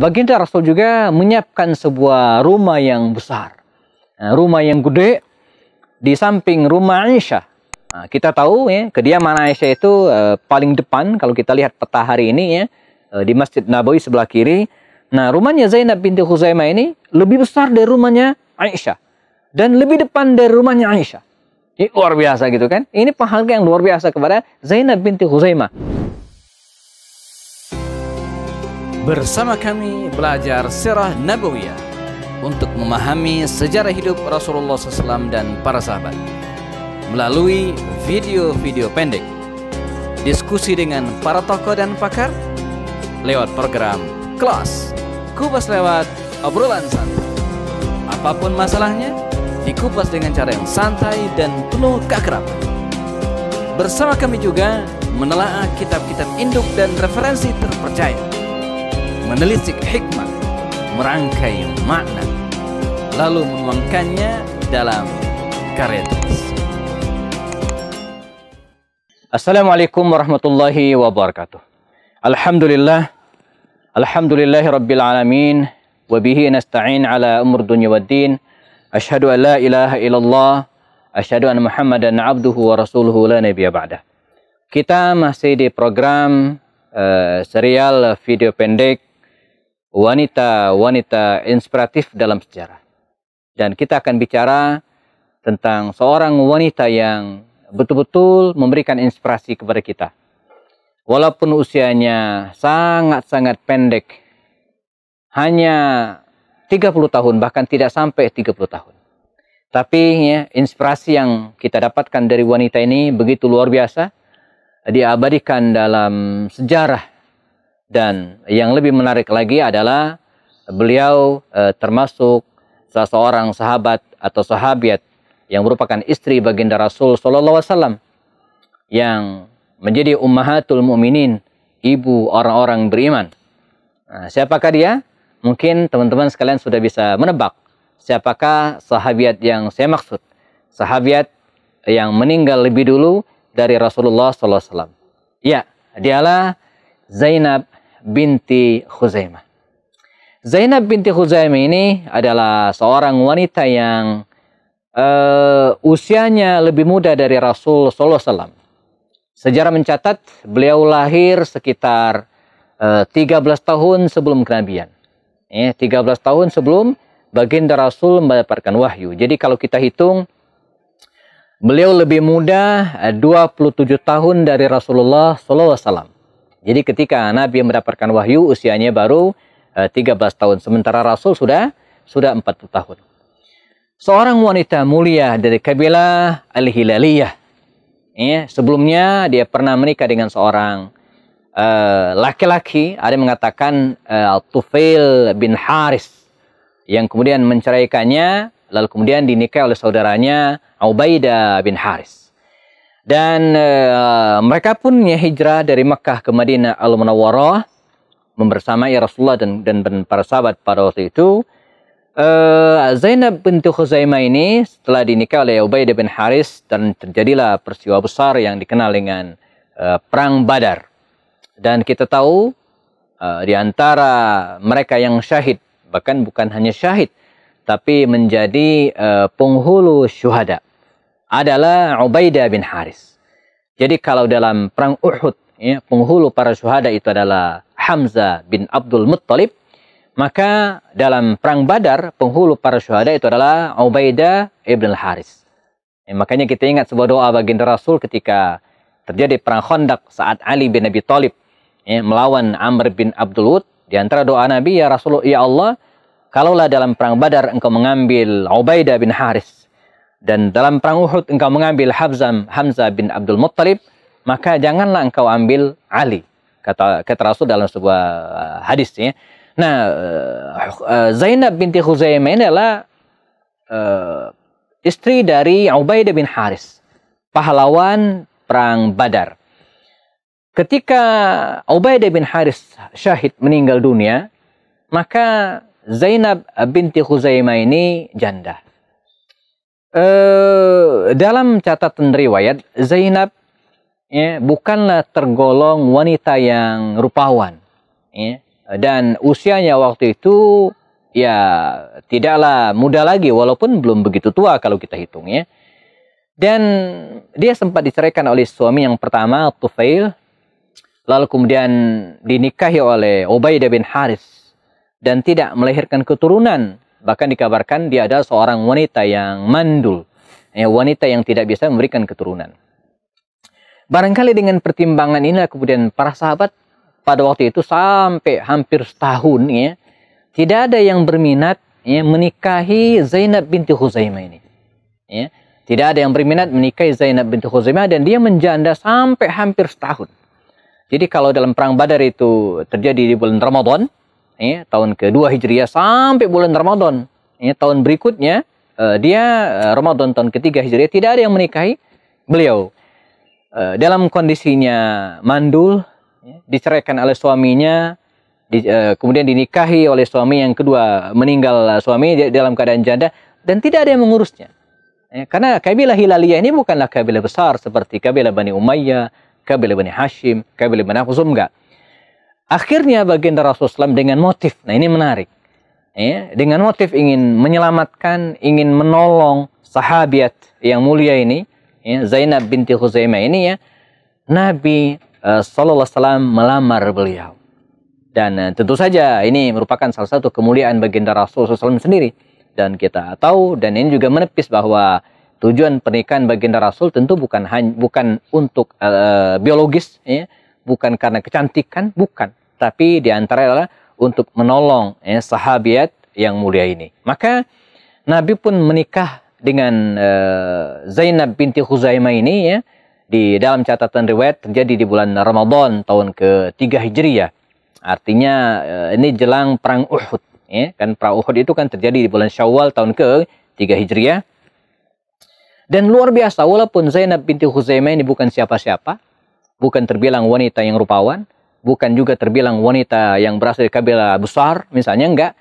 baginda Rasul juga menyiapkan sebuah rumah yang besar. Rumah yang gede di samping rumah Aisyah. Kita tahu ya, kediaman Aisyah itu paling depan kalau kita lihat peta hari ini ya, di Masjid Nabawi sebelah kiri. Nah, rumahnya Zainab binti Khuzaimah ini lebih besar dari rumahnya Aisyah dan lebih depan dari rumahnya Aisyah. Ini luar biasa gitu kan? Ini penghargaan yang luar biasa kepada Zainab binti Khuzaimah. Bersama kami belajar Sirah Nabawiyah untuk memahami sejarah hidup Rasulullah SAW dan para sahabat melalui video-video pendek, diskusi dengan para tokoh dan pakar lewat program Kelas Kupas lewat obrolan santai. Apapun masalahnya, dikupas dengan cara yang santai dan penuh keakraban. Bersama kami juga menelaah kitab-kitab induk dan referensi terpercaya, menelisik hikmah, merangkai makna, lalu menuangkannya dalam karya tulis. Assalamualaikum warahmatullahi wabarakatuh. Alhamdulillahi rabbil alamin, wa bihi nasta'in ala umur dunya waddin. Asyhadu an la ilaha illallah, asyhadu anna Muhammadan abduhu wa rasuluhu la nabiyya ba'dah. Kita masih di program serial video pendek wanita-wanita inspiratif dalam sejarah. Dan kita akan bicara tentang seorang wanita yang betul-betul memberikan inspirasi kepada kita. Walaupun usianya sangat-sangat pendek, hanya 30 tahun, bahkan tidak sampai 30 tahun. Tapi ya, inspirasi yang kita dapatkan dari wanita ini begitu luar biasa, diabadikan dalam sejarah. Dan yang lebih menarik lagi adalah beliau termasuk salah seorang sahabat atau sahabiat yang merupakan istri baginda Rasul SAW yang menjadi ummahatul mu'minin, ibu orang-orang beriman. Nah, siapakah dia? Mungkin teman-teman sekalian sudah bisa menebak siapakah sahabiat yang saya maksud. Sahabiat yang meninggal lebih dulu dari Rasulullah SAW. Ya, dialah Zainab binti Khuzaimah. Zainab binti Khuzaimah ini adalah seorang wanita yang usianya lebih muda dari Rasul SAW. Sejarah mencatat beliau lahir sekitar 13 tahun sebelum kenabian. 13 tahun sebelum baginda Rasul mendapatkan wahyu. Jadi kalau kita hitung, beliau lebih muda 27 tahun dari Rasulullah SAW. Jadi ketika Nabi mendapatkan wahyu, usianya baru 13 tahun. Sementara Rasul sudah 40 tahun. Seorang wanita mulia dari kabilah Al-Hilaliyah. Sebelumnya dia pernah menikah dengan seorang laki-laki, ada yang mengatakan Tufail bin Haris, yang kemudian menceraikannya, lalu kemudian dinikahi oleh saudaranya Ubaidah bin Haris. Dan mereka pun hijrah dari Makkah ke Madinah Al-Munawwarah membersamai Rasulullah dan para sahabat pada waktu itu. Zainab binti Khuzaimah ini setelah dinikahi oleh Ubaidah bin Haris, dan terjadilah peristiwa besar yang dikenal dengan Perang Badar. Dan kita tahu di antara mereka yang syahid, bahkan bukan hanya syahid, tapi menjadi penghulu syuhada, adalah Ubaidah bin Haris. Jadi kalau dalam Perang Uhud, penghulu para syuhada itu adalah Hamzah bin Abdul Muttalib, maka dalam Perang Badar, penghulu para syuhada itu adalah Ubaidah ibn al-Haris. Makanya kita ingat sebuah doa baginda Rasul ketika terjadi Perang Khandaq saat Ali bin Abi Thalib melawan Amr bin Abdul Wud. Di antara doa Nabi, ya Rasulullah, ya Allah, kalaulah dalam Perang Badar engkau mengambil Ubaidah bin Haris, dan dalam Perang Uhud engkau mengambil Hamzah bin Abdul Muttalib, maka janganlah engkau ambil Ali. Kata Rasul dalam sebuah hadis. Nah, Zainab binti Khuzaimah ini adalah istri dari Ubaidah bin Haris, pahlawan Perang Badar. Ketika Ubaidah bin Haris syahid meninggal dunia, maka Zainab binti Khuzaimah ini janda. Dalam catatan riwayat, Zainab bukanlah tergolong wanita yang rupawan. dan usianya waktu itu ya tidaklah muda lagi, walaupun belum begitu tua kalau kita hitung ya. Dan dia sempat diceraikan oleh suami yang pertama, Tufail, lalu kemudian dinikahi oleh Ubaidah bin Haris dan tidak melahirkan keturunan. Bahkan dikabarkan dia adalah seorang wanita yang mandul, ya, wanita yang tidak bisa memberikan keturunan. Barangkali dengan pertimbangan inilah kemudian para sahabat pada waktu itu sampai hampir setahun ya, tidak ada yang berminat ya, menikahi Zainab binti Khuzaimah ini. Ya, tidak ada yang berminat menikahi Zainab binti Khuzaimah dan dia menjanda sampai hampir setahun. Jadi kalau dalam perang Badar itu terjadi di bulan Ramadan, ya, tahun kedua Hijriah sampai bulan Ramadan, ya, tahun berikutnya dia Ramadan tahun ketiga Hijriah tidak ada yang menikahi beliau. Dalam kondisinya mandul, ya, diceraikan oleh suaminya, kemudian dinikahi oleh suami yang kedua, meninggal suami dalam keadaan janda dan tidak ada yang mengurusnya. Ya, karena kabilah Hilaliyah ini bukanlah kabilah besar seperti kabilah Bani Umayyah, kabilah Bani Hashim, kabilah Bani Khuzum, enggak. Akhirnya baginda Rasulullah SAW dengan motif, nah ini menarik, ya, dengan motif ingin menyelamatkan, ingin menolong sahabiat yang mulia ini, ya, Zainab binti Khuzaimah ini ya, Nabi Sallallahu Alaihi Wasallam melamar beliau. Dan tentu saja ini merupakan salah satu kemuliaan baginda Rasulullah SAW sendiri. Dan kita tahu, dan ini juga menepis bahwa tujuan pernikahan baginda Rasul tentu bukan untuk biologis, ya, bukan karena kecantikan, bukan. Tapi diantara adalah untuk menolong ya, sahabiat yang mulia ini. Maka Nabi pun menikah dengan Zainab binti Khuzaimah ini ya, di dalam catatan riwayat terjadi di bulan Ramadan tahun ke-3 Hijriah. Artinya ini jelang perang Uhud, ya. Kan perang Uhud itu kan terjadi di bulan Syawal tahun ke-3 Hijriah. Dan luar biasa, walaupun Zainab binti Khuzaimah ini bukan siapa-siapa, bukan terbilang wanita yang rupawan, bukan juga terbilang wanita yang berasal dari kabilah besar, misalnya enggak,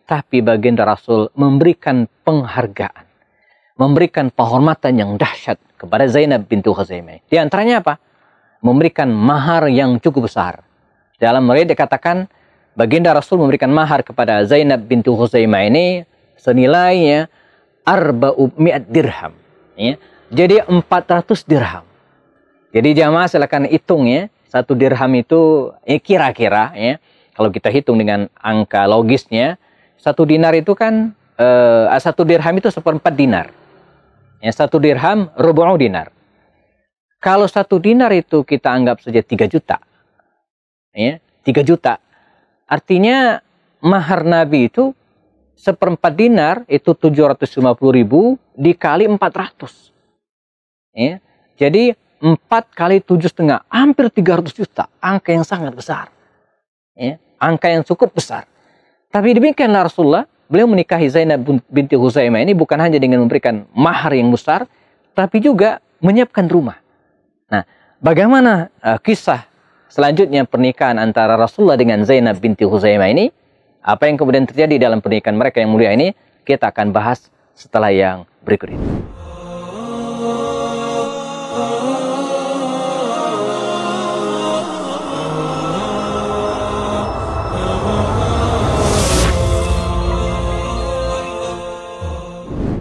tapi baginda Rasul memberikan penghargaan, memberikan penghormatan yang dahsyat kepada Zainab binti Khuzaimah. Di antaranya apa? Memberikan mahar yang cukup besar. Dalam riwayat dikatakan baginda Rasul memberikan mahar kepada Zainab binti Khuzaimah ini senilainya 400 dirham. Ya. Jadi 400 dirham. Jadi jamaah silakan hitung ya. 1 dirham itu kira-kira ya. Kalau kita hitung dengan angka logisnya, 1 dinar itu kan 1 dirham itu 1/4 dinar. Ya, 1 dirham rubu' dinar. Kalau 1 dinar itu kita anggap saja 3 juta. Ya, 3 juta. Artinya mahar Nabi itu 1/4 dinar itu 750.000 dikali 400. Ya, jadi 4 kali 7,5, hampir 300 juta. Angka yang sangat besar. Ya, angka yang cukup besar. Tapi demikianlah Rasulullah, beliau menikahi Zainab binti Khuzaimah ini bukan hanya dengan memberikan mahar yang besar, tapi juga menyiapkan rumah. Nah, bagaimana kisah selanjutnya pernikahan antara Rasulullah dengan Zainab binti Khuzaimah ini? Apa yang kemudian terjadi dalam pernikahan mereka yang mulia ini? Kita akan bahas setelah yang berikut ini.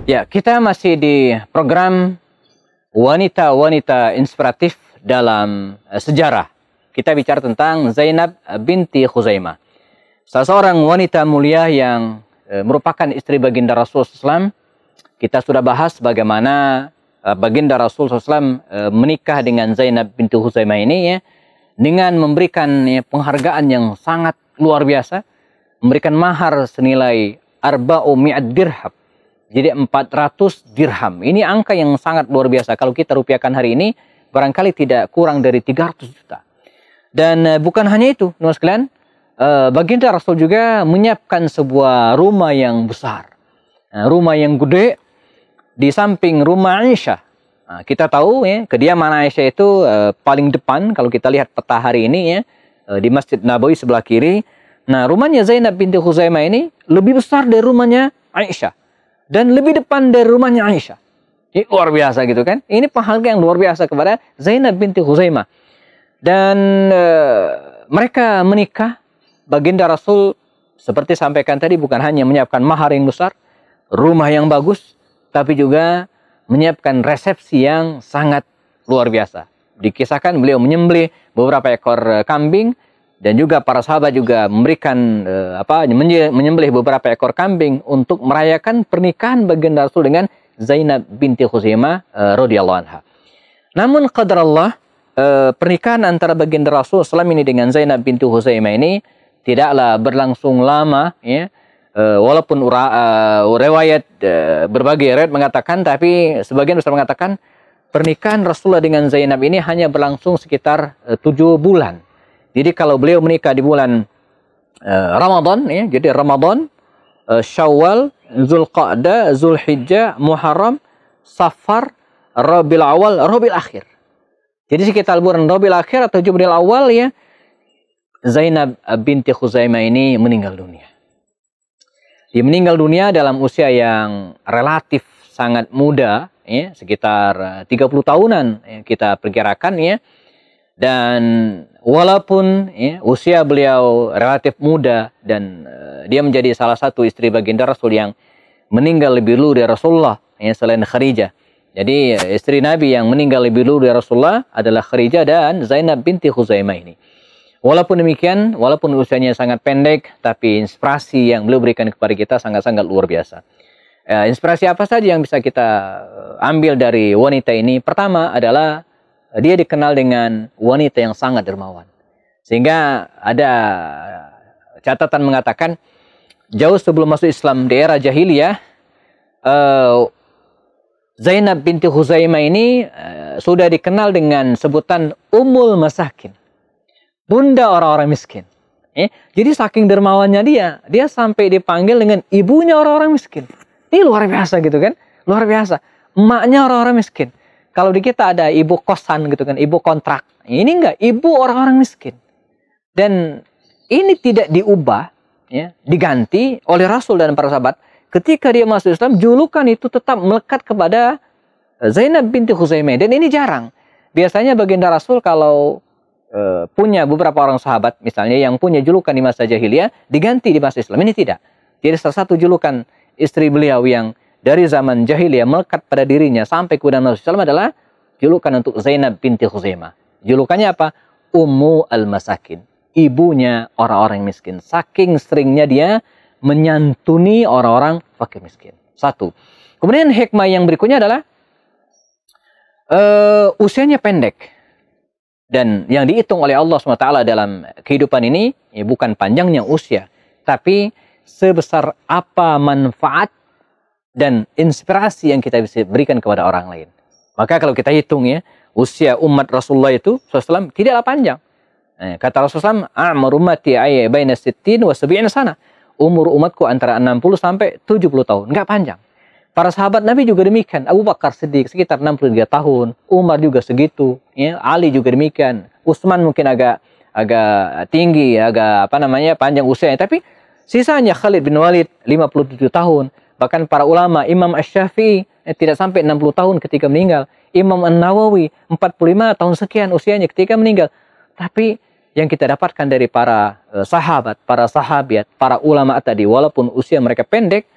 Ya, kita masih di program wanita-wanita inspiratif dalam sejarah. Kita bicara tentang Zainab binti Khuzaimah. Salah seorang wanita mulia yang merupakan istri baginda Rasulullah SAW. Kita sudah bahas bagaimana baginda Rasulullah SAW menikah dengan Zainab binti Khuzaimah ini ya, dengan memberikan ya, penghargaan yang sangat luar biasa. Memberikan mahar senilai 400 dirham. Jadi 400 dirham. Ini angka yang sangat luar biasa. Kalau kita rupiahkan hari ini, barangkali tidak kurang dari 300 juta. Dan bukan hanya itu, teman-teman sekalian, baginda Rasul juga menyiapkan sebuah rumah yang besar. Rumah yang gede di samping rumah Aisyah. Kita tahu ya, kediaman Aisyah itu paling depan kalau kita lihat peta hari ini ya, di Masjid Nabawi sebelah kiri. Nah, rumahnya Zainab binti Khuzaimah ini lebih besar dari rumahnya Aisyah. Dan lebih depan dari rumahnya Aisyah. Ini luar biasa gitu kan. Ini penghargaan yang luar biasa kepada Zainab binti Khuzaimah. Dan mereka menikah baginda Rasul seperti sampaikan tadi bukan hanya menyiapkan mahar yang besar, rumah yang bagus, tapi juga menyiapkan resepsi yang sangat luar biasa. Dikisahkan beliau menyembelih beberapa ekor kambing, dan juga para sahabat juga memberikan menyembelih beberapa ekor kambing untuk merayakan pernikahan baginda Rasul dengan Zainab binti Khuzaimah radhiyallahu anha. Namun qadarullah, pernikahan antara baginda Rasul SAW ini dengan Zainab binti Khuzaimah ini tidaklah berlangsung lama, ya. Walaupun berbagai riwayat mengatakan, tapi sebagian besar mengatakan pernikahan Rasulullah dengan Zainab ini hanya berlangsung sekitar 7 bulan. Jadi kalau beliau menikah di bulan Ramadan, ya, jadi Ramadan, Syawal, Zulqa'dah, Zulhijjah, Muharram, Safar, Rabiul Awal, Rabiul Akhir. Jadi sekitar bulan Rabiul Akhir atau Rabiul Awal, ya, Zainab binti Khuzaimah ini meninggal dunia. Dia meninggal dunia dalam usia yang relatif sangat muda, ya, sekitar 30 tahunan, ya, kita perkirakan, ya. Dan walaupun, ya, usia beliau relatif muda dan dia menjadi salah satu istri baginda Rasul yang meninggal lebih dulu dari Rasulullah, ya, selain Khadijah. Jadi istri Nabi yang meninggal lebih dulu dari Rasulullah adalah Khadijah dan Zainab binti Khuzaimah ini. Walaupun demikian, walaupun usianya sangat pendek, tapi inspirasi yang beliau berikan kepada kita sangat-sangat luar biasa. Inspirasi apa saja yang bisa kita ambil dari wanita ini? Pertama adalah dia dikenal dengan wanita yang sangat dermawan. Sehingga ada catatan mengatakan, jauh sebelum masuk Islam di era jahiliyah, Zainab binti Khuzaimah ini sudah dikenal dengan sebutan Ummul Masakin, bunda orang-orang miskin. Jadi saking dermawannya dia sampai dipanggil dengan ibunya orang-orang miskin. Ini luar biasa gitu kan, luar biasa. Emaknya orang-orang miskin. Kalau di kita ada ibu kosan gitu kan, ibu kontrak. Ini enggak, ibu orang-orang miskin. Dan ini tidak diubah, ya, diganti oleh Rasul dan para sahabat. Ketika dia masuk Islam, julukan itu tetap melekat kepada Zainab binti Khuzaimah. Dan ini jarang. Biasanya baginda Rasul kalau punya beberapa orang sahabat, misalnya yang punya julukan di masa jahiliyah, diganti di masa Islam. Ini tidak. Jadi salah satu julukan istri beliau yang dari zaman jahiliyah melekat pada dirinya sampai kemudian masuk Islam adalah julukan untuk Zainab binti Khuzaimah. Julukannya apa? Ummu al-Masakin. Ibunya orang-orang miskin. Saking seringnya dia menyantuni orang-orang fakir miskin. Satu. Kemudian hikmah yang berikutnya adalah usianya pendek. Dan yang dihitung oleh Allah SWT dalam kehidupan ini, ya, bukan panjangnya usia, tapi sebesar apa manfaat dan inspirasi yang kita bisa berikan kepada orang lain. Maka kalau kita hitung, ya, usia umat Rasulullah itu SAW tidaklah panjang. Kata Rasulullah SAW, "A'mar ummati baina 60 wa 70 sana." Umur umatku antara 60 sampai 70 tahun. Enggak panjang. Para sahabat Nabi juga demikian. Abu Bakar Siddiq sekitar 63 tahun. Umar juga segitu. Ya. Ali juga demikian. Utsman mungkin agak tinggi, agak panjang usianya. Tapi sisanya Khalid bin Walid 57 tahun. Bahkan para ulama, Imam Asy-Syafi'i tidak sampai 60 tahun ketika meninggal. Imam An-Nawawi 45 tahun sekian usianya ketika meninggal. Tapi yang kita dapatkan dari para sahabat, para sahabiat, para ulama tadi, walaupun usia mereka pendek,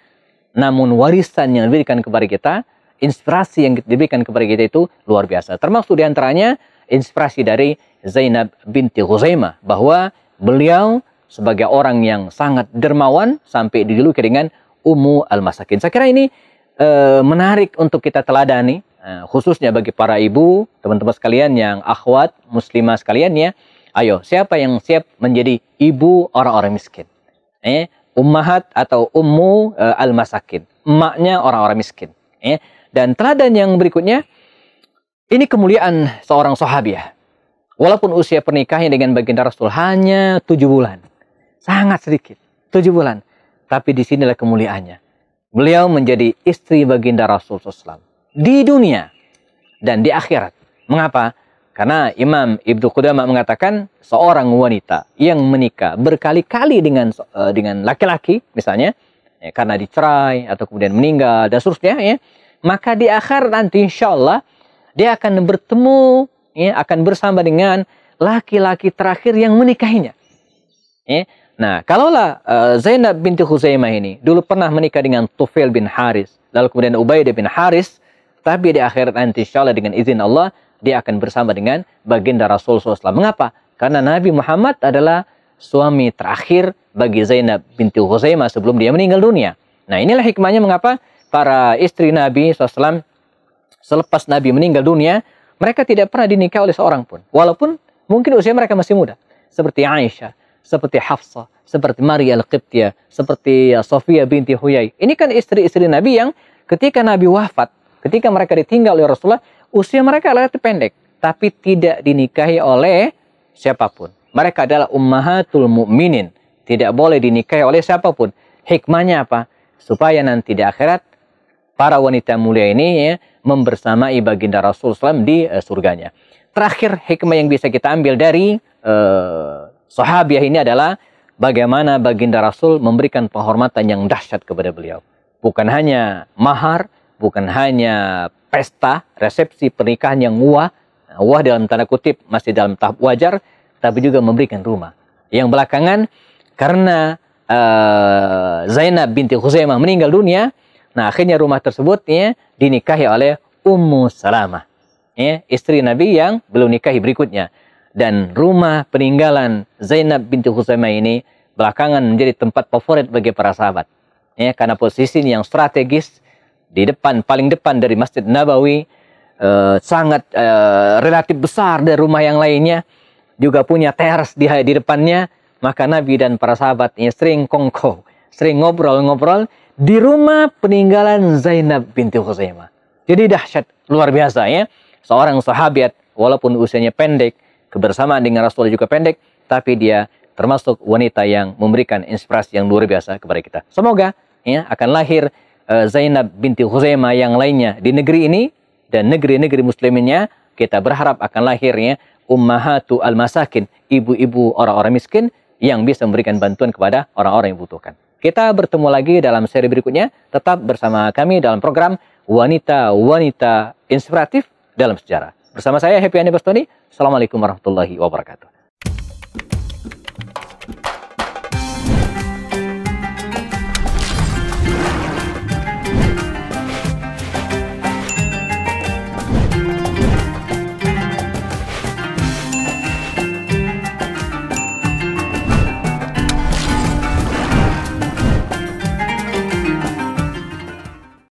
namun warisan yang diberikan kepada kita, inspirasi yang diberikan kepada kita itu luar biasa. Termasuk diantaranya inspirasi dari Zainab binti Khuzaimah, bahwa beliau sebagai orang yang sangat dermawan sampai dijuluki dengan Ummu al-Masakin. Saya kira ini menarik untuk kita teladani, khususnya bagi para ibu, teman-teman sekalian yang akhwat muslimah sekalian, ya. Ayo, siapa yang siap menjadi ibu orang-orang miskin? Ummahat atau Ummu al-Masakin, emaknya orang-orang miskin. Dan teladan yang berikutnya, ini kemuliaan seorang sahabiah. Walaupun usia pernikahannya dengan baginda Rasul hanya 7 bulan, sangat sedikit, 7 bulan. Tapi disinilah kemuliaannya. Beliau menjadi istri baginda Rasul SAW di dunia dan di akhirat. Mengapa? Karena Imam Ibnu Qudamah mengatakan seorang wanita yang menikah berkali-kali dengan laki-laki, misalnya, ya, karena dicerai atau kemudian meninggal dan seterusnya, ya, maka di akhir nanti insya Allah dia akan bertemu, ya, akan bersama dengan laki-laki terakhir yang menikahinya. Ya. Nah, kalaulah Zainab binti Khuzaimah ini dulu pernah menikah dengan Tufail bin Haris, lalu kemudian Ubaidah bin Haris, tapi di akhirat nanti insya Allah dengan izin Allah, dia akan bersama dengan baginda Rasul SAW. Mengapa? Karena Nabi Muhammad adalah suami terakhir bagi Zainab binti Khuzaimah sebelum dia meninggal dunia. Nah, inilah hikmahnya mengapa para istri Nabi SAW selepas Nabi meninggal dunia, mereka tidak pernah dinikahi oleh seorang pun. Walaupun mungkin usia mereka masih muda. Seperti Aisyah, seperti Hafsah, seperti Maria Al-Qibtiyah, seperti Sofia binti Huyai. Ini kan istri-istri Nabi yang ketika Nabi wafat, ketika mereka ditinggal oleh Rasulullah, usia mereka relatif pendek. Tapi tidak dinikahi oleh siapapun. Mereka adalah ummahatul mu'minin. Tidak boleh dinikahi oleh siapapun. Hikmahnya apa? Supaya nanti di akhirat, para wanita mulia ini ya, membersamai baginda Rasul SAW di surganya. Terakhir hikmah yang bisa kita ambil dari sahabiah ini adalah bagaimana baginda Rasul memberikan penghormatan yang dahsyat kepada beliau. Bukan hanya mahar, bukan hanya pesta, resepsi pernikahan yang wah dalam tanda kutip masih dalam tahap wajar, tapi juga memberikan rumah. Yang belakangan karena Zainab binti Khuzaimah meninggal dunia, nah akhirnya rumah tersebut ya, dinikahi oleh Ummu Salamah, ya, istri Nabi yang belum nikahi berikutnya. Dan rumah peninggalan Zainab binti Khuzaimah ini belakangan menjadi tempat favorit bagi para sahabat. Ya, karena posisi yang strategis di depan, paling depan dari Masjid Nabawi, sangat relatif besar dari rumah yang lainnya, juga punya teras di depannya, maka Nabi dan para sahabatnya sering kongko, sering ngobrol-ngobrol di rumah peninggalan Zainab binti Khuzaimah. Jadi dahsyat, luar biasa ya. Seorang sahabat, walaupun usianya pendek, kebersamaan dengan Rasulullah juga pendek, tapi dia termasuk wanita yang memberikan inspirasi yang luar biasa kepada kita. Semoga ya, akan lahir Zainab binti Khuzaimah yang lainnya di negeri ini, dan negeri-negeri musliminnya, kita berharap akan lahirnya ummahatu al-masakin, ibu-ibu orang-orang miskin yang bisa memberikan bantuan kepada orang-orang yang membutuhkan. Kita bertemu lagi dalam seri berikutnya. Tetap bersama kami dalam program Wanita-Wanita Inspiratif dalam Sejarah. Bersama saya Happy Andi Bastoni. Assalamualaikum warahmatullahi wabarakatuh.